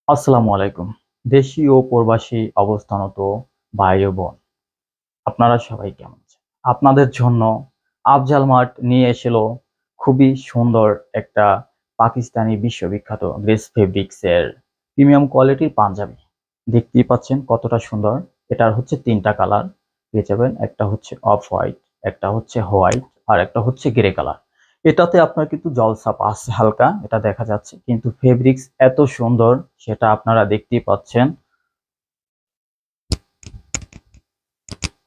আসসালামু আলাইকুম। দেশি ও প্রবাসী অবস্থানত ভাই ও বোন, আপনারা সবাই কেমন আছেন? আপনাদের জন্য আফজাল মার্ট নিয়ে এসেছিল খুবই সুন্দর একটা পাকিস্তানি বিশ্ববিখ্যাত গ্রেস ফেব্রিক্স এর প্রিমিয়াম কোয়ালিটির পাঞ্জাবি। দেখতেই পাচ্ছেন কতটা সুন্দর। এটার হচ্ছে ৩টা কালার পেয়ে যাবেন। একটা হচ্ছে অফ হোয়াইট, একটা হচ্ছে হোয়াইট আর একটা হচ্ছে গ্রে কালার। এটাতে আপনার কিন্তু জলছাপ আছে হালকা, এটা দেখা যাচ্ছে, কিন্তু ফেব্রিক্স এত সুন্দর সেটা আপনারা দেখতেই পাচ্ছেন।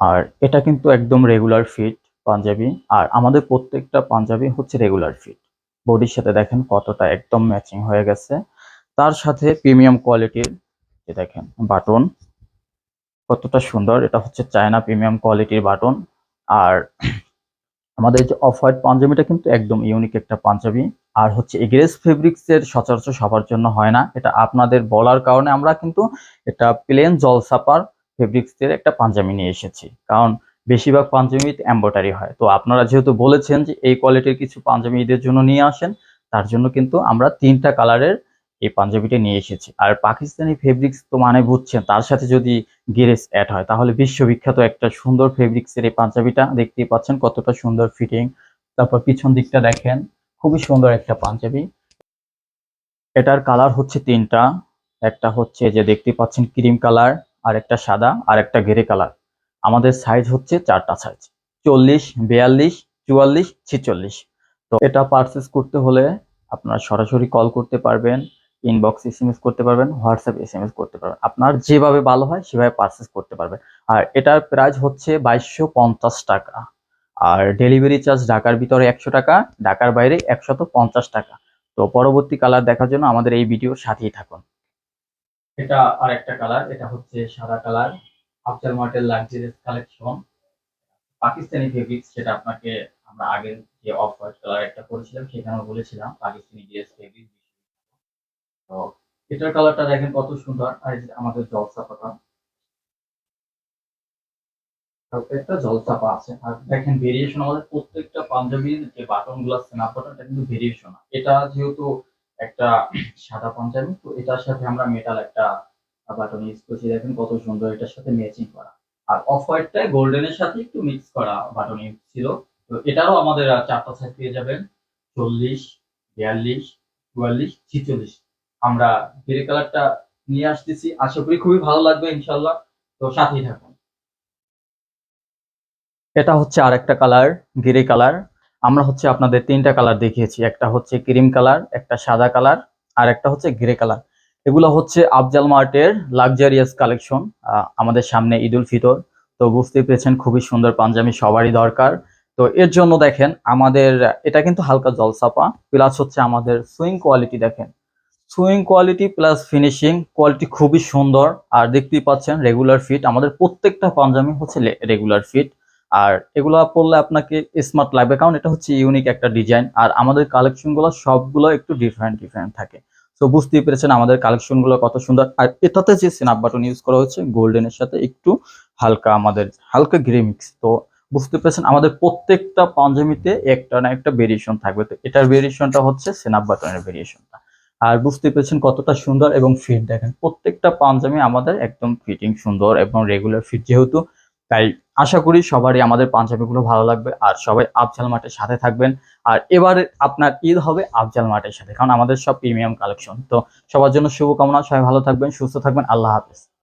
আর এটা কিন্তু একদম রেগুলার ফিট পাঞ্জাবি। আর আমাদের প্রত্যেকটা পাঞ্জাবি হচ্ছে রেগুলার ফিট। বডির সাথে দেখেন কতটা একদম ম্যাচিং হয়ে গেছে। তার সাথে প্রিমিয়াম কোয়ালিটির যে দেখেন বাটন কতটা সুন্দর। এটা হচ্ছে চায়না প্রিমিয়াম কোয়ালিটির বাটন। আর আমাদের যে অফ হোয়াইট পাঞ্জাবিটা কিন্তু একদম ইউনিক একটা পাঞ্জাবি। আর হচ্ছে এগ্রেস ফেব্রিক্স এর সচরাচর সবার জন্য হয় না, এটা আপনাদের বলার কারণে আমরা কিন্তু এটা প্লেন জলছাপার ফেব্রিক্স এর একটা পাঞ্জাবি নিয়ে এসেছি। কারণ বেশিরভাগ পাঞ্জাবিতে এমব্রয়ডারি হয়, তো আপনারা যেহেতু বলেছেন যে এই কোয়ালিটির কিছু পাঞ্জাবি ঈদের জন্য নিয়ে আসেন, তার জন্য কিন্তু আমরা ৩টা কালারের এই পাঞ্জাবিটা নিয়ে এসেছি। আর পাকিস্তানি ফেব্রিক্স তো মানে বুঝছেন, তার সাথে যদি গেরেজ অ্যাড হয় তাহলে বিশ্ববিখ্যাত একটা সুন্দর ফেব্রিক্সের এই পাঞ্জাবিটা দেখতেই পাচ্ছেন কতটা সুন্দর ফিটিং। তারপর পিছন দিকটা দেখেন, খুবই সুন্দর একটা পাঞ্জাবি। এটার কালার হচ্ছে ৩টা। একটা হচ্ছে যে দেখতে পাচ্ছেন ক্রিম কালার, আর একটা সাদা, আর একটা গ্রে কালার। আমাদের সাইজ হচ্ছে 4টা সাইজ: 40, 42, 44, 46। তো এটা পারচেস করতে হলে আপনারা সরাসরি কল করতে পারবেন, ইনবক্স এসএমএস করতে পারবেন, হোয়াটসঅ্যাপ এসএমএস করতে পারবেন। আপনার যেভাবে ভালো হয় সেভাবে পারচেস করতে পারবেন। আর এটার প্রাইস হচ্ছে 2250 টাকা। আর ডেলিভারি চার্জ ঢাকার ভিতরে 100 টাকা, ঢাকার বাইরে 150 টাকা। তো পরবর্তী কালার দেখার জন্য আমাদের এই ভিডিওর সাথেই থাকুন। এটা আর একটা কালার, এটা হচ্ছে সাদা কালার। আফজাল মার্টের লাক্সারিয়াস কালেকশন পাকিস্তানি ফেব্রিক্স, সেটা আপনাকে আমরা আগের যে অফ হোয়াইট কালার একটা করেছিলাম সেখানেও বলেছিলাম পাকিস্তানি ড্রেস ফেব্রিক। তো এটার কালারটা দেখেন কত সুন্দর। আর এই যে আমাদের জলছাপাটা, একটা জলছাপা আছে। আর দেখেন ভেরিয়েশন, আমাদের প্রত্যেকটা পাঞ্জাবির যে বাটন গুলো স্ন্যাপ বাটন, এটা কিন্তু ভেরিয়েশন। এটা যেহেতু একটা সাদা পাঞ্জাবি, তো এটার সাথে আমরা মেটাল একটা বাটন ইউজ করছি, দেখেন কত সুন্দর এটার সাথে ম্যাচিং করা। আর অফ হোয়াইটটা গোল্ডেনের সাথে একটু মিক্স করা বাটন ইউজ ছিল। তো এটারও আমাদের 4টা সাইজ পেয়ে যাবেন: 40, 42, 44, 46। আমরা গ্রে কালারটা নিয়ে আসতেছি, আশা করি খুবই ভালো লাগবে ইনশাল্লাহ। তো সাথেই থাকুন। এটা হচ্ছে আরেকটা কালার, গ্রে কালার। আমরা হচ্ছে আপনাদের 3টা কালার দেখিয়েছি, একটা হচ্ছে ক্রিম কালার, একটা সাদা কালার, আর একটা হচ্ছে গ্রে কালার। এগুলো হচ্ছে আফজাল মার্টের লাক্সারিয়াস কালেকশন। আমাদের সামনে ঈদ উল ফিতর, তো বুঝতেই পেরেছেন খুবই সুন্দর পাঞ্জাবি সবারই দরকার। তো এর জন্য দেখেন আমাদের এটা কিন্তু হালকা জলছাপা, প্লাস হচ্ছে আমাদের সুইং কোয়ালিটি দেখেন, swing quality plus finishing quality খুবই সুন্দর। আর দেখতেই পাচ্ছেন রেগুলার ফিট, আমাদের প্রত্যেকটা পাঞ্জাবি হচ্ছে রেগুলার ফিট। আর এগুলো পরলে আপনাকে স্মার্ট লাগবে, কারণ এটা হচ্ছে ইউনিক একটা ডিজাইন। আর আমাদের কালেকশন গুলো সবগুলো একটু ডিফারেন্ট ডিফারেন্ট থাকে। তো বুঝতেই পেরেছেন আমাদের কালেকশন গুলো কত সুন্দর। আর এটাতে যে স্ন্যাপ বাটন ইউজ করা হচ্ছে গোল্ডেনের সাথে একটু হালকা, আমাদের হালকা গ্রে মিক্স। তো বুঝতে পেরেছেন আমাদের প্রত্যেকটা পাঞ্জাবিতে একটা না একটা ভেরিয়েশন থাকবে। তো এটার ভেরিয়েশনটা হচ্ছে স্ন্যাপ বাটনের ভেরিয়েশনটা। আর বুঝতে পেরেছেন কতটা সুন্দর এবং ফিট দেখেন, প্রত্যেকটা পাঞ্জাবি আমাদের একদম ফিটিং সুন্দর এবং রেগুলার ফিট যেহেতু, তাই আশা করি সবারই আমাদের পাঞ্জাবিগুলো ভালো লাগবে আর সবাই আফজাল মার্টের সাথে থাকবেন। আর এবারে আপনার ঈদ হবে আফজাল মার্টের সাথে, কারণ আমাদের সব প্রিমিয়াম কালেকশন। তো সবার জন্য শুভকামনা, সবাই ভালো থাকবেন, সুস্থ থাকবেন, আল্লাহ হাফেজ।